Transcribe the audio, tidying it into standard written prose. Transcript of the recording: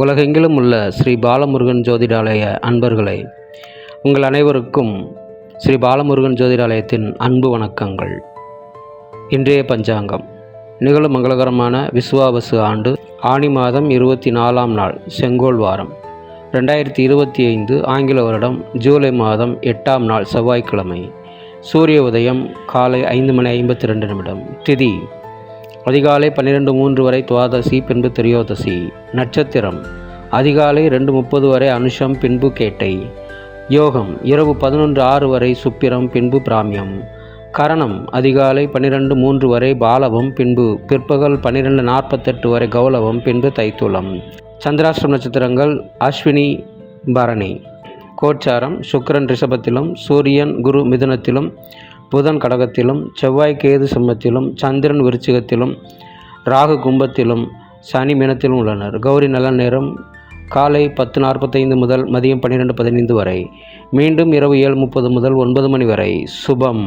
உலகெங்கிலும் உள்ள ஸ்ரீ பாலமுருகன் ஜோதிடாலய அன்பர்களே, உங்கள் அனைவருக்கும் ஸ்ரீ பாலமுருகன் ஜோதிடாலயத்தின் அன்பு வணக்கங்கள். இன்றைய பஞ்சாங்கம் நிகழும் மங்களகரமான விசுவாவசு ஆண்டு ஆனி மாதம் 24ஆம் நாள் செங்கோல் வாரம் 2025 ஆங்கில வருடம் ஜூலை மாதம் 8ஆம் நாள் செவ்வாய்க்கிழமை. சூரிய உதயம் காலை 5:52. திதி அதிகாலை 12:03 வரை துவாதசி, பின்பு திரியோதசி. நட்சத்திரம் அதிகாலை 2:30 வரை அனுஷம், பின்பு கேட்டை. யோகம் இரவு 11:06 வரை சுப்பிரம், பின்பு பிராமியம். கரணம் அதிகாலை 12:03 வரை பாலவம், பின்பு பிற்பகல் 12:48 வரை கௌலவம், பின்பு தைத்துளம். சந்திராஷ்டிரம் நட்சத்திரங்கள் அஸ்வினி, பரணி. கோச்சாரம் சுக்கிரன் ரிஷபத்திலும், சூரியன் குரு மிதுனத்திலும், புதன் கடகத்திலும், செவ்வாய் கேது சிம்மத்திலும், சந்திரன் விருச்சிகத்திலும், ராகு கும்பத்திலும், சனி மீனத்திலும் உள்ளனர். கௌரி நல்ல நேரம் காலை 10:45 முதல் மதியம் 12:15 வரை, மீண்டும் இரவு 7:30 முதல் 9 மணி வரை. சுபம்.